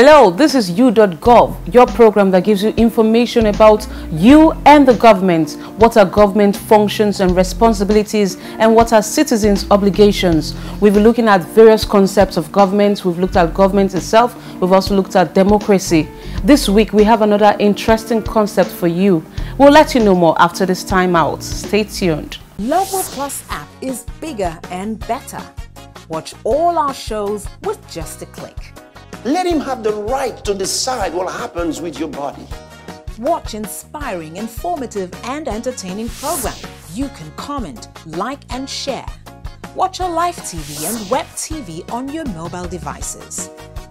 Hello, this is You.Gov, your program that gives you information about you and the government. What are government functions and responsibilities, and what are citizens' obligations? We've been looking at various concepts of government. We've looked at government itself. We've also looked at democracy. This week, we have another interesting concept for you. We'll let you know more after this time out. Stay tuned. Lovo Plus app is bigger and better. Watch all our shows with just a click. Let him have the right to decide what happens with your body. Watch inspiring, informative, and entertaining programs. You can comment, like, and share. Watch our live TV and web TV on your mobile devices.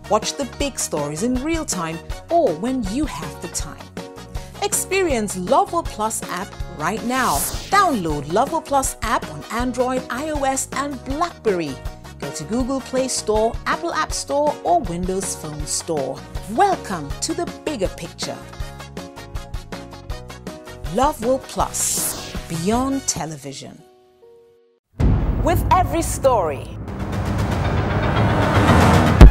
Watch the big stories in real time or when you have the time. Experience Lovo Plus app right now. Download Lovo Plus app on Android, iOS, and BlackBerry. Go to Google Play Store, Apple App Store, or Windows Phone Store. Welcome to the bigger picture. Lovo Plus, beyond television. With every story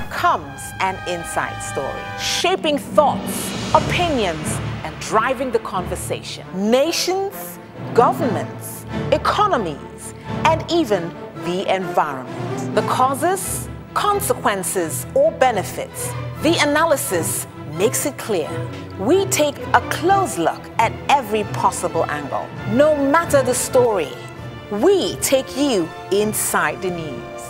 comes an inside story, shaping thoughts, opinions, and driving the conversation. Nations, governments, economies, and even the environment. The causes, consequences, or benefits. The analysis makes it clear. We take a close look at every possible angle. No matter the story, we take you inside the news.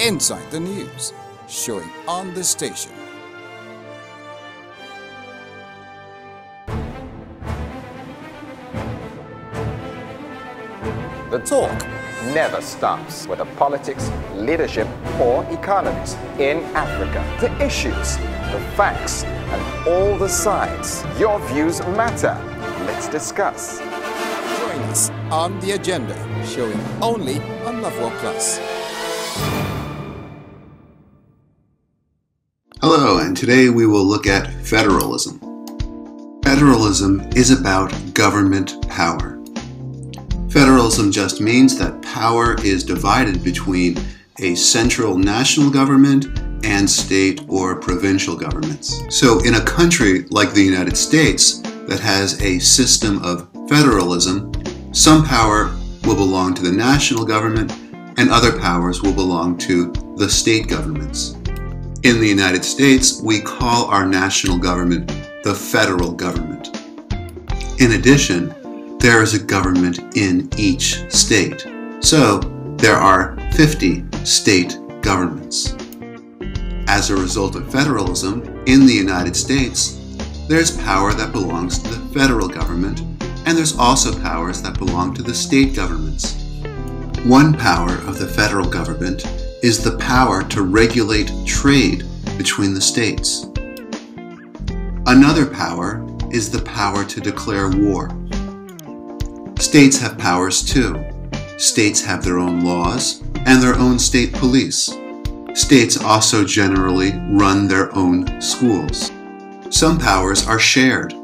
Inside the News, showing on the station. The talk never stops, whether politics, leadership, or economies in Africa. The issues, the facts, and all the sides. Your views matter. Let's discuss. Join us on The Agenda, showing only on Lovo Plus. Hello, and today we will look at federalism. Federalism is about government power. Federalism just means that power is divided between a central national government and state or provincial governments. So in a country like the United States that has a system of federalism, some power will belong to the national government and other powers will belong to the state governments. In the United States, we call our national government the federal government. In addition, there is a government in each state. So there are 50 state governments. As a result of federalism, in the United States, there's power that belongs to the federal government, and there's also powers that belong to the state governments. One power of the federal government is the power to regulate trade between the states. Another power is the power to declare war. States have powers too. States have their own laws and their own state police. States also generally run their own schools. Some powers are shared.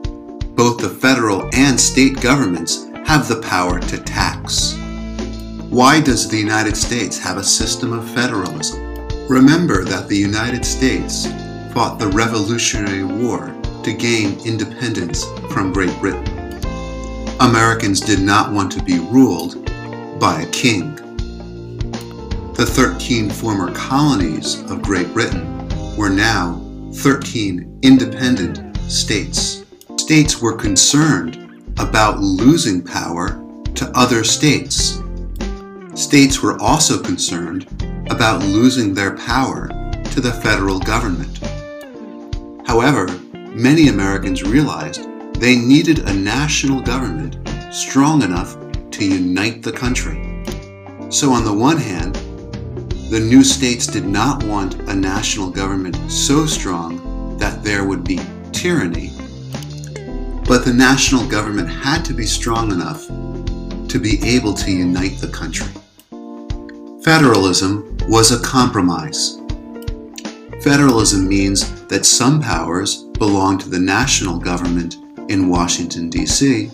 Both the federal and state governments have the power to tax. Why does the United States have a system of federalism? Remember that the United States fought the Revolutionary War to gain independence from Great Britain. Americans did not want to be ruled by a king. The 13 former colonies of Great Britain were now 13 independent states. States were concerned about losing power to other states. States were also concerned about losing their power to the federal government. However, many Americans realized they needed a national government strong enough to unite the country. So on the one hand, the new states did not want a national government so strong that there would be tyranny, but the national government had to be strong enough to be able to unite the country. Federalism was a compromise. Federalism means that some powers belong to the national government in Washington, D.C.,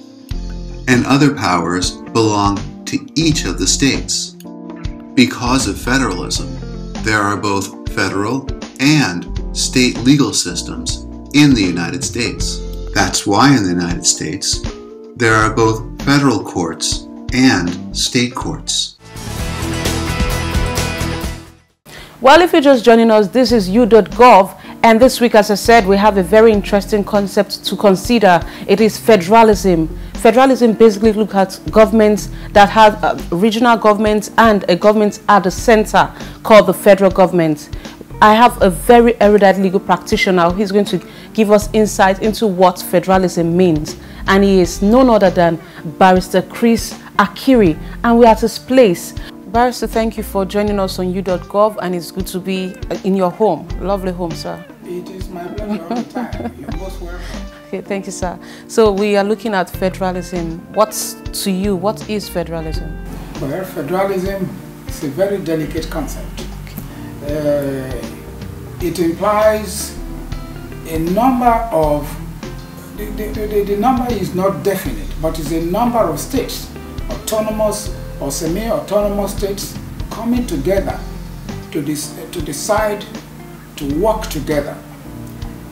and other powers belong to each of the states. Because of federalism, there are both federal and state legal systems in the United States. That's why in the United States, there are both federal courts and state courts. Well, if you're just joining us, this is You.Gov, and this week, as I said, we have a very interesting concept to consider. It is federalism. Federalism basically looks at governments that have regional governments and a government at the center called the federal government. I have a very erudite legal practitioner. He's going to give us insight into what federalism means. And he is none other than Barrister Chris Akiri. And we're at his place. Barrister, thank you for joining us on You.Gov, and it's good to be in your home. Lovely home, sir. It is my pleasure all the time. You're most welcome. Okay, thank you, sir. So we are looking at federalism. To you, what is federalism? Well, federalism is a very delicate concept. It implies a number of, the number is not definite, but it's a number of states, autonomous or semi-autonomous states, coming together to decide to work together.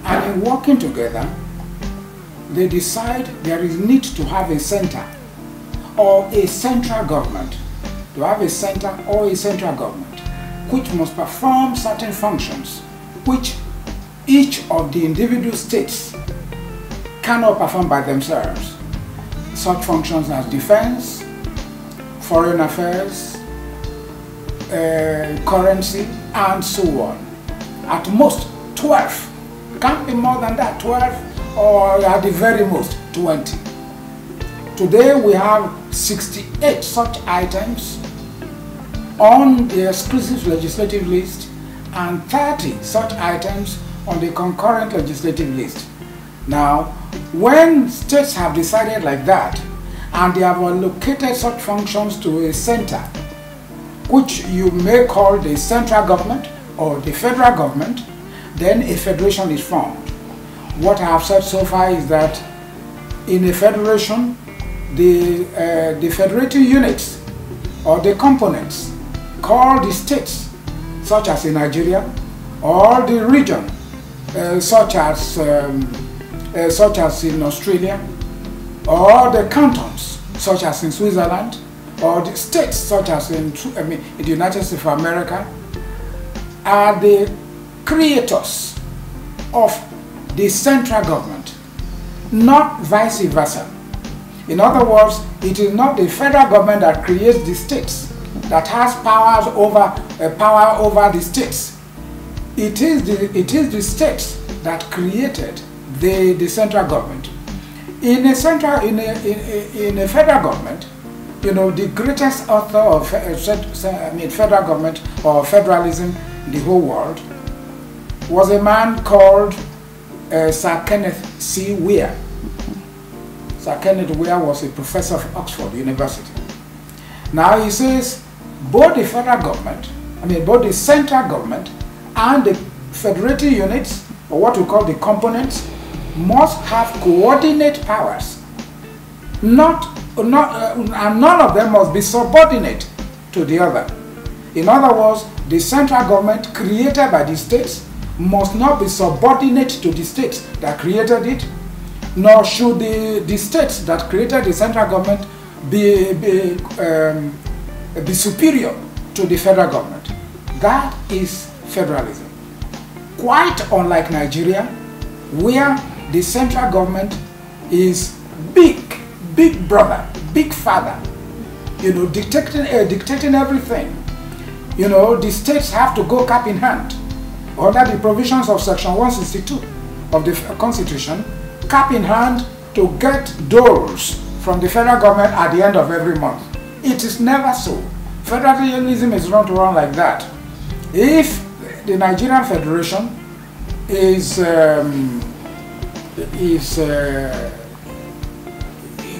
And in working together, they decide there is need to have a center or a central government, to have a center or a central government, which must perform certain functions which each of the individual states cannot perform by themselves. Such functions as defense, foreign affairs, currency, and so on. At most 12. Can't be more than that, 12, or at the very most 20. Today we have 68 such items on the exclusive legislative list and 30 such items on the concurrent legislative list. Now, when states have decided like that, and they have allocated such functions to a center, which you may call the central government or the federal government, then a federation is formed. What I have said so far is that in a federation, the federating units or the components called the states, such as in Nigeria, or the region, such as in Australia, or the cantons, such as in Switzerland, or the states, such as in the United States of America, are the creators of the central government, not vice versa. In other words, it is not the federal government that creates the states, that has power over the states. It is the states that created the central government. In a federal government, you know, the greatest author of federal government or federalism in the whole world was a man called Sir Kenneth C. Weir. Sir Kenneth Weir was a professor of Oxford University. Now he says both the federal government, both the central government and the federating units, or what we call the components, must have coordinate powers. And none of them must be subordinate to the other. In other words, the central government created by the states must not be subordinate to the states that created it, nor should the states that created the central government be superior to the federal government. That is federalism. Quite unlike Nigeria, where the central government is big brother, big father, you know, dictating everything. You know, the states have to go cap in hand under the provisions of Section 162 of the Constitution, cap in hand to get doles from the federal government at the end of every month. It is never so. Federalism is not run like that. If the Nigerian Federation is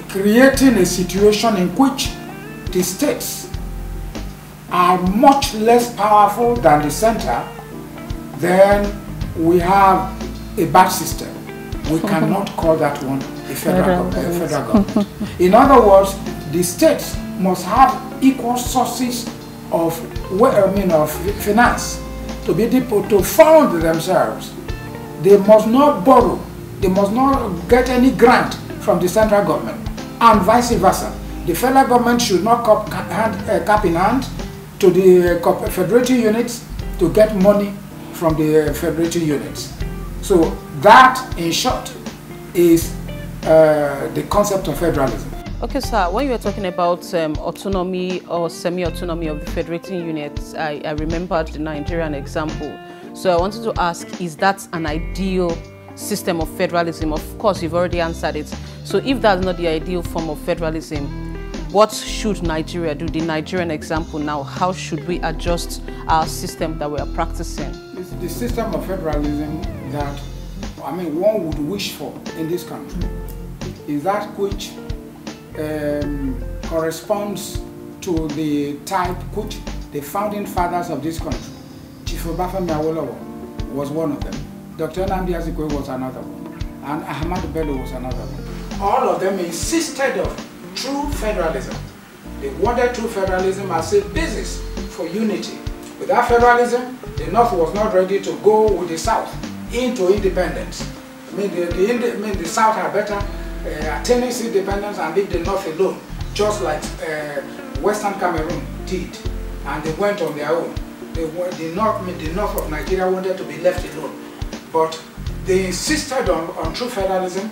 creating a situation in which the states are much less powerful than the center, then we have a bad system. We cannot call that one a federal government. In other words, the states must have equal sources of finance to fund themselves, they must not borrow, they must not get any grant from the central government, and vice versa. The federal government should not cap in hand to the federating units to get money from the federating units. So that, in short, is the concept of federalism. Okay, sir, when you were talking about autonomy or semi-autonomy of the federating units, I remembered the Nigerian example. So I wanted to ask, is that an ideal system of federalism? Of course, you've already answered it. So if that's not the ideal form of federalism, what should Nigeria do? The Nigerian example now, how should we adjust our system that we are practicing? It's the system of federalism that, one would wish for in this country is that which corresponds to the type which the founding fathers of this country, Chief Obafemi Awolowo was one of them, Dr. Nnamdi Azikiwe was another one, and Ahmadu Bello was another one. All of them insisted on true federalism. They wanted true federalism as a basis for unity. Without federalism, the North was not ready to go with the South into independence. The South had better attain its independence and leave the North alone, just like Western Cameroon did, and they went on their own. The North of Nigeria wanted to be left alone, but they insisted on true federalism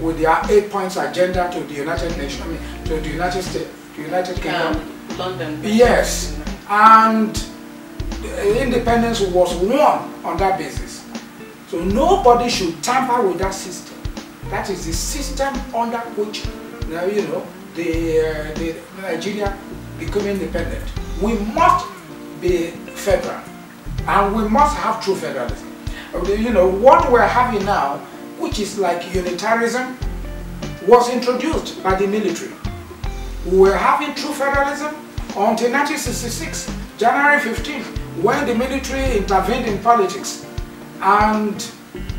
with their 8 points agenda to the United Nations, to the United States, the United Kingdom, London. Yes, and independence was won on that basis. So nobody should tamper with that system. That is the system under which the Nigeria become independent. We must be federal, and we must have true federalism. What we're having now, which is like unitarism, was introduced by the military. We were having true federalism until 1966, January 15th, when the military intervened in politics and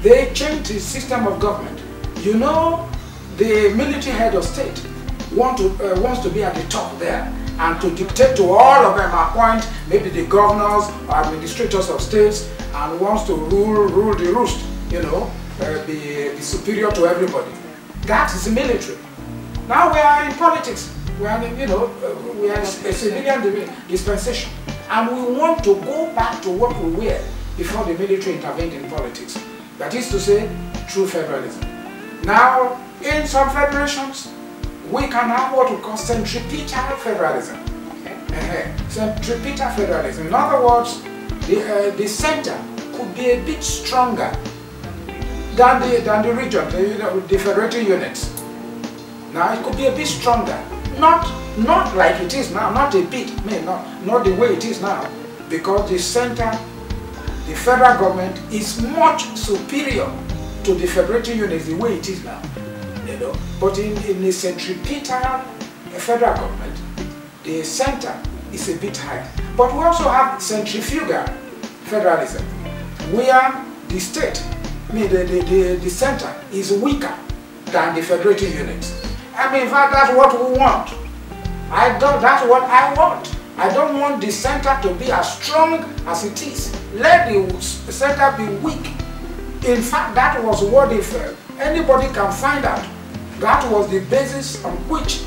they changed the system of government. The military head of state wants to be at the top there and to dictate to all of them, appoint maybe the governors or administrators of states, and wants to rule the roost, be superior to everybody. That is the military. Now we are in politics. We are a civilian dispensation, and we want to go back to what we were before the military intervened in politics. That is to say, true federalism. Now, in some federations, we can have what we call centripetal federalism. Centripetal federalism. In other words, the center could be a bit stronger than the region, the federating units. Now, it could be a bit stronger. Not like it is now, not a bit, not the way it is now, because the center, the federal government, is much superior to the federating units the way it is now. But in a centripetal federal government, the center is a bit higher. But we also have centrifugal federalism, where the state, the center is weaker than the federating units. In fact, that's what we want. That's what I want. I don't want the center to be as strong as it is. Let the center be weak. In fact, that was what anybody can find out. That was the basis on which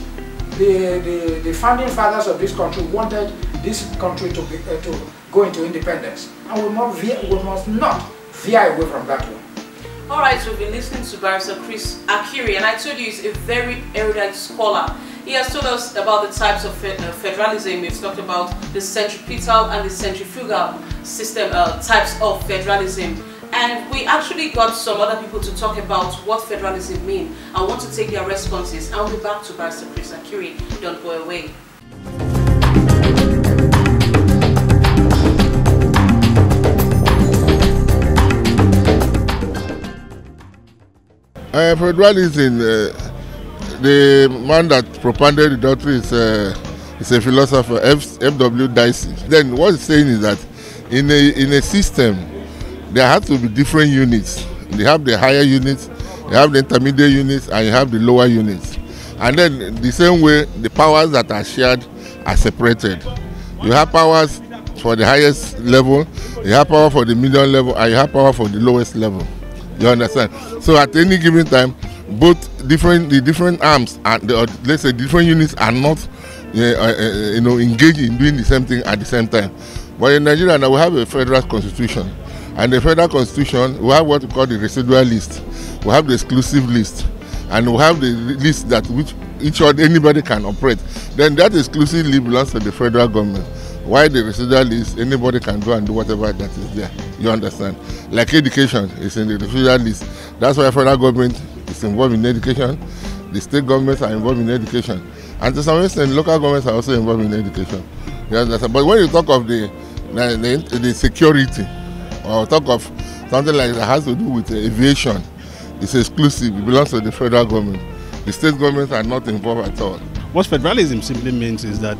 the founding fathers of this country wanted this country to go into independence. And we must not veer away from that one. All right, so we've been listening to Barrister Chris Akiri, and I told you he's a very erudite scholar. He has told us about the types of federalism. We've talked about the centripetal and the centrifugal system types of federalism. And we actually got some other people to talk about what federalism means. I want to take their responses. I'll be back to Barrister Chris Akiri. Don't go away. Federalism, the man that propounded the doctrine is a philosopher, F.W. Dicey. Then what he's saying is that in a system, there has to be different units. They have the higher units, you have the intermediate units, and you have the lower units. And then the same way, the powers that are shared are separated. You have powers for the highest level, you have power for the medium level, and you have power for the lowest level. You understand? So at any given time, the different arms and let's say different units are not engaged in doing the same thing at the same time. But in Nigeria now we have a federal constitution, and the federal constitution we have what we call the residual list, we have the exclusive list, and we have the list that which anybody can operate. Then that exclusive list belongs to the federal government. Why the residual list, anybody can go and do whatever that is there. You understand? Like education is in the residual list. That's why federal government is involved in education. The state governments are involved in education. And to some extent, local governments are also involved in education. You understand? But when you talk of the security, or talk of something like that has to do with aviation, it's exclusive. It belongs to the federal government. The state governments are not involved at all. What federalism simply means is that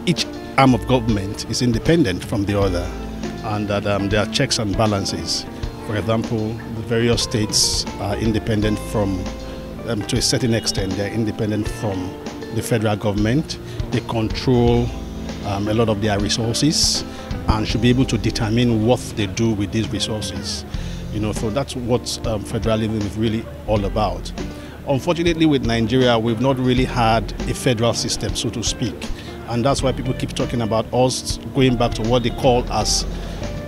each arm of government is independent from the other, and that there are checks and balances. For example, the various states are independent from, to a certain extent, they are independent from the federal government. They control a lot of their resources and should be able to determine what they do with these resources. So that's what federalism is really all about. Unfortunately, with Nigeria, we've not really had a federal system, so to speak. And that's why people keep talking about us going back to what they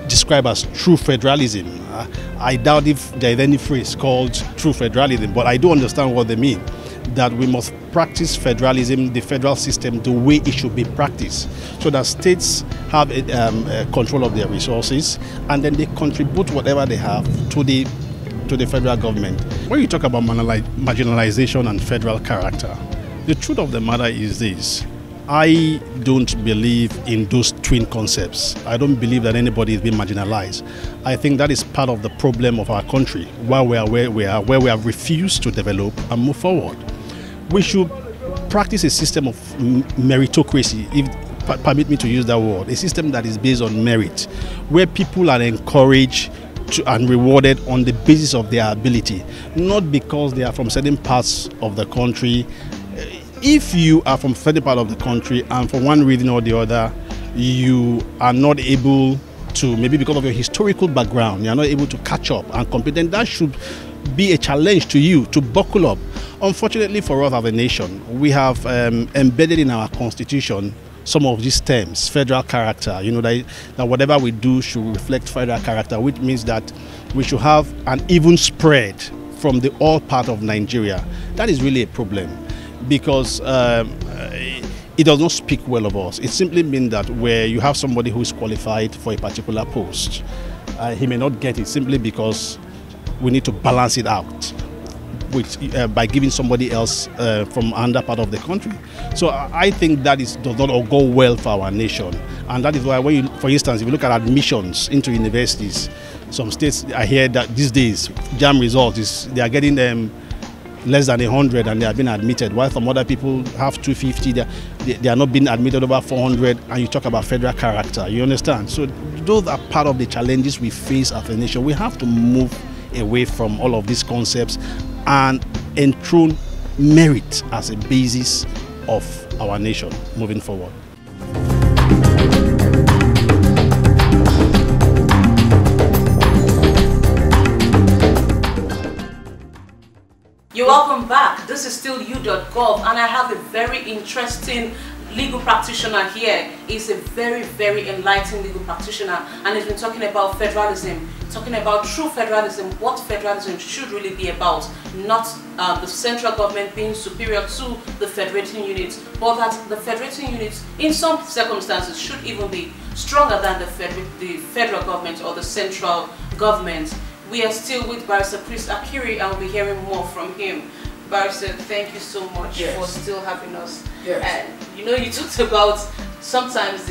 describe as true federalism. I doubt if there is any phrase called true federalism, but I do understand what they mean. That we must practice federalism, the federal system, the way it should be practiced, so that states have control of their resources, and then they contribute whatever they have to the federal government. When you talk about marginalization and federal character, the truth of the matter is this: I don't believe in those twin concepts. I don't believe that anybody is being marginalized. I think that is part of the problem of our country, why we are where we are, where we have refused to develop and move forward. We should practice a system of meritocracy, if permit me to use that word, a system that is based on merit, where people are encouraged and rewarded on the basis of their ability, not because they are from certain parts of the country. If you are from a certain part of the country and for one reason or the other, you are not able to, maybe because of your historical background, you are not able to catch up and compete, then that should be a challenge to you to buckle up. Unfortunately for us as a nation, we have embedded in our constitution some of these terms, federal character, that whatever we do should reflect federal character, which means that we should have an even spread from the all part of Nigeria. That is really a problem, because it does not speak well of us. It simply means that where you have somebody who is qualified for a particular post, he may not get it simply because we need to balance it out by giving somebody else from another part of the country. So I think that does not go well for our nation. And that is why, for instance, if you look at admissions into universities, some states, I hear that these days, JAMB results, they are getting less than 100 and they are being admitted, while some other people have 250, they are not being admitted over 400, and you talk about federal character, you understand? So those are part of the challenges we face as a nation. We have to move away from all of these concepts and enthrone merit as a basis of our nation moving forward. You're welcome back. This is still You.Gov, and I have a very interesting legal practitioner here. He's a very, very enlightened legal practitioner, and he's been talking about federalism, talking about true federalism, what federalism should really be about, not the central government being superior to the federating units, but that the federating units, in some circumstances, should even be stronger than the federal government or the central government. We are still with Barrister Chris Akiri, and we'll be hearing more from him. Barrister, thank you so much for still having us. Yes. And you talked about sometimes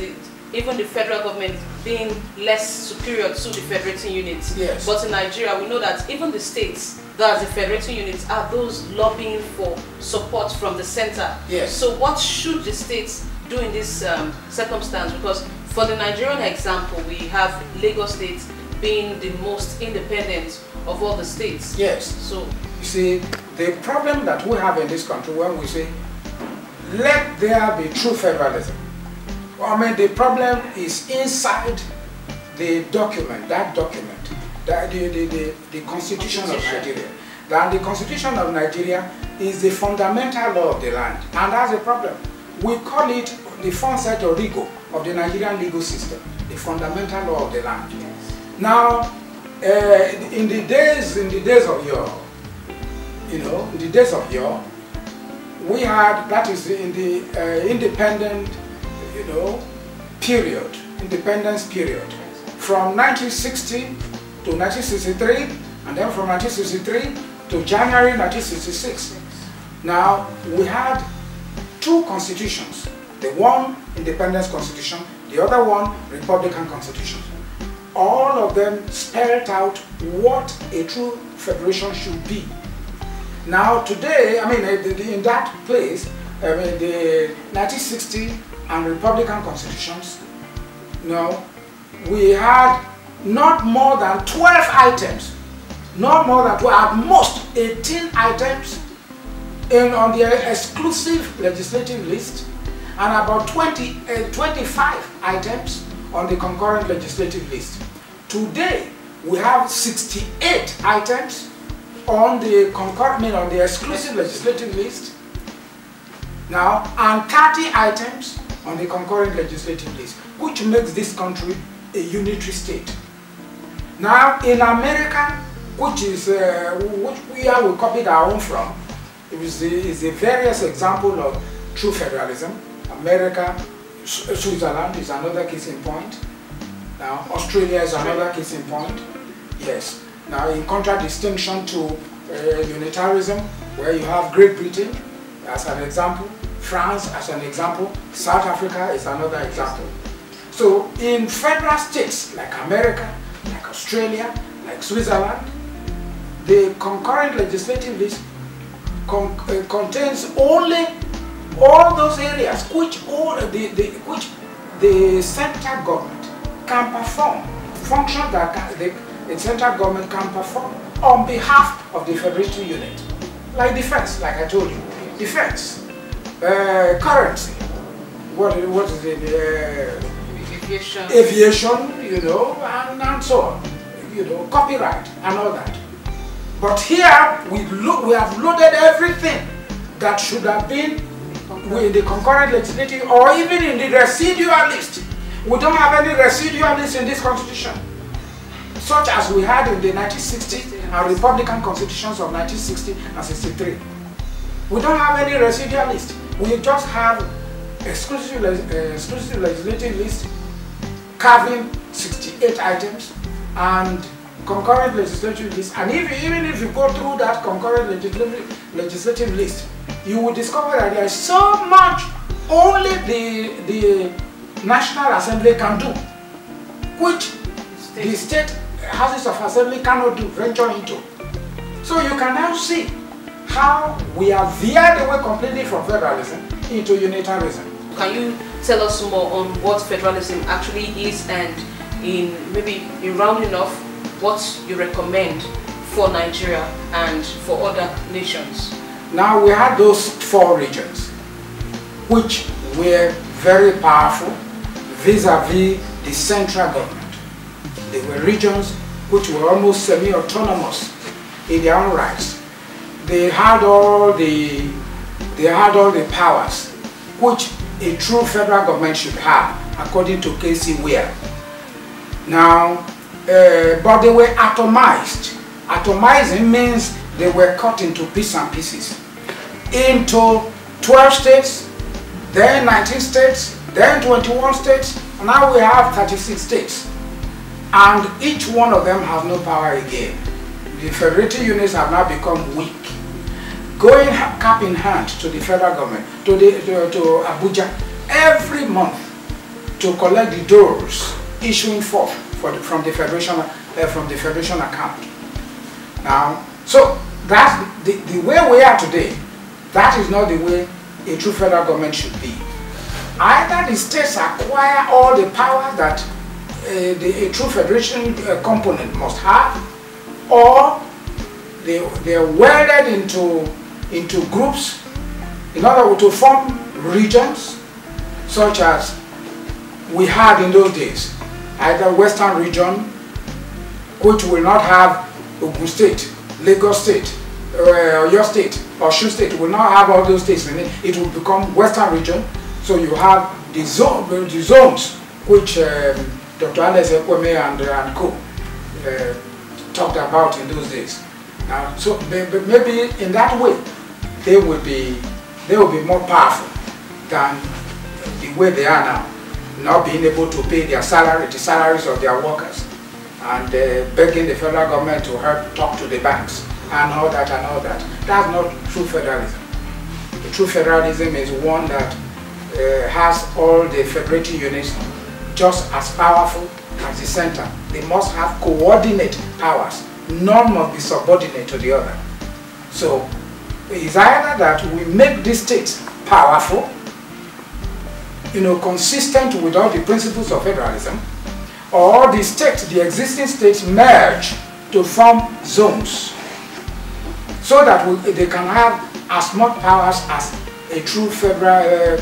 even the federal government being less superior to the federating units. Yes. But in Nigeria, we know that even the states, that the federating units, are those lobbying for support from the center. Yes. So what should the states do in this circumstance? Because for the Nigerian example, we have Lagos State being the most independent of all the states. Yes. So you see, the problem that we have in this country, when we say, let there be true federalism, I mean, the problem is inside the document, the Constitution of Nigeria. And the Constitution of Nigeria is the fundamental law of the land, and that's the problem. We call it the Fonset or Rigo of the Nigerian legal system, the fundamental law of the land. Yes. Now, in the days of yore, we had, that is in the independence period, from 1960 to 1963, and then from 1963 to January 1966. Now, we had two constitutions, the one independence constitution, the other one republican constitution. All of them spelled out what a true federation should be. Now today, I mean, in that place, I mean, the 1960 and republican constitutions, we had not more than 12 items, not more than 12, at most 18 items on the exclusive legislative list, and about 25 items on the concurrent legislative list. Today, we have 68 items on the on the exclusive legislative list now, and 30 items on the concurrent legislative list, which makes this country a unitary state. Now, in America, which is which we copied our own from, is a various example of true federalism. America, Switzerland is another case in point. Now, Australia is another case in point. Yes. Now, in contradistinction to unitarism, where you have Great Britain as an example, France as an example, South Africa is another example. So, in federal states like America, like Australia, like Switzerland, the concurrent legislative list contains only all those areas which the central government can perform, functions that the central government can perform on behalf of the federation unit, like defense, like I told you, defense, currency, what is it, aviation, and so on, copyright and all that. But here we have loaded everything that should have been in the concurrent legislative or even in the residual list. We don't have any residual list in this constitution, such as we had in the 1960 and Republican constitutions of 1960 and 63. We don't have any residual list. We just have exclusive legislative list covering 68 items and concurrent legislative list. And even if you go through that concurrent legislative list, you will discover that there is so much only the National Assembly can do, which the state houses of assembly cannot do, venture into. So you can now see how we have veered away completely from federalism into unitarism. Can you tell us more on what federalism actually is, and in rounding off, what you recommend for Nigeria and for other nations? Now, we had those 4 regions which were very powerful vis-a-vis the central government. They were regions which were almost semi-autonomous in their own rights. They had all the powers which a true federal government should have, according to Casey Weir. Now, but they were atomized. Atomizing means they were cut into bits and pieces, into 12 states, then 19 states, then 21 states, and now we have 36 states. And each one of them have no power again. The federated units have now become weak, going cap in hand to the federal government, to Abuja, every month to collect the dollars issuing forth from the federation account. Now, so that's the way we are today. That is not the way a true federal government should be. Either the states acquire all the power that a true federation component must have, or they are welded into groups in order to form regions, such as we had in those days, either Western region, which will not have Ogun State, Lagos State, Oyo State, Osun State, will not have all those states in it. It will become Western region. So you have the zones which Dr. Alex Ekweme and co talked about in those days. So maybe in that way, they will be more powerful than the way they are now, not being able to pay their the salaries of their workers, and begging the federal government to help talk to the banks and all that and all that. That's not true federalism. The true federalism is one that has all the federating units just as powerful as the center. They must have coordinate powers. None must be subordinate to the other. So it's either that we make these states powerful, consistent with all the principles of federalism, or the existing states merge to form zones, so that they can have as much powers as a true federal,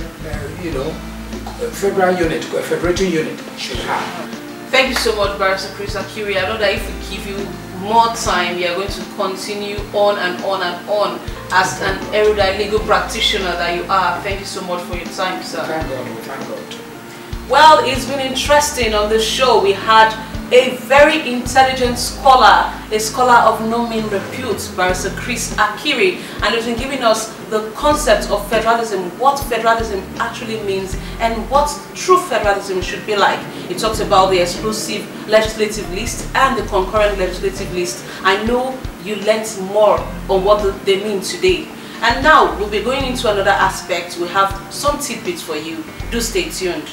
federal unit, federating unit should have. Thank you so much, Barrister Chris Akiri. I know that if we give you more time, you are going to continue on and on and on as an erudite legal practitioner that you are. Thank you so much for your time, sir. Thank God, thank God. Well, it's been interesting on the show. We had a very intelligent scholar, a scholar of no mean repute, Barrister Chris Akiri, and he's been giving us the concept of federalism, what federalism actually means, and what true federalism should be like. He talks about the exclusive legislative list and the concurrent legislative list. I know you learnt more on what they mean today. And now we'll be going into another aspect. We have some tidbits for you. Do stay tuned.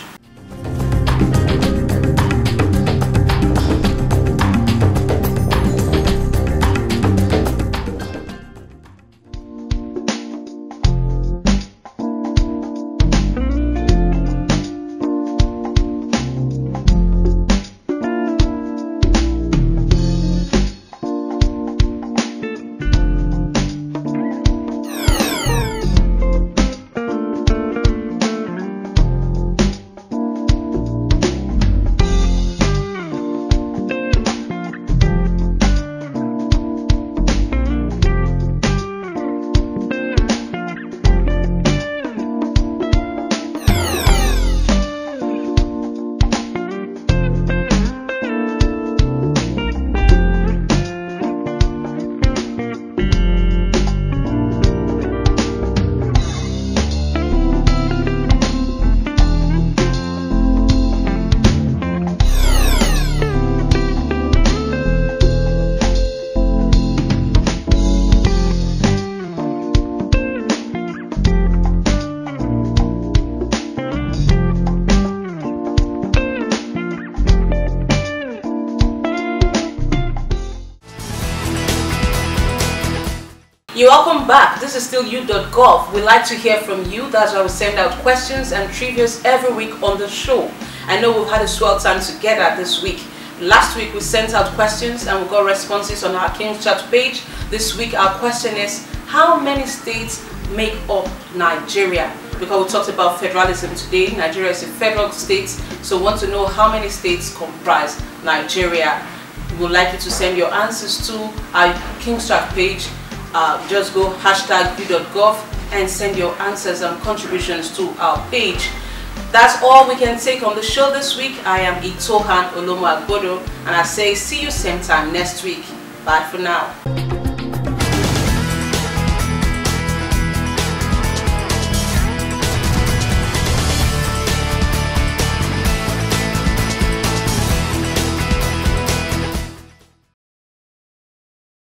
You're welcome back. This is still You.Gov. We like to hear from you. That's why we send out questions and trivias every week on the show. I know we've had a swell time together this week. Last week we sent out questions and we got responses on our King's Chat page. This week our question is, how many states make up Nigeria? Because we talked about federalism today. Nigeria is a federal state, so we want to know how many states comprise Nigeria. We would like you to send your answers to our King's Chat page. Just go #You.Gov and send your answers and contributions to our page. That's all we can take on the show this week. I am Itohan Olomu-Agbodo, and I say see you same time next week. Bye for now.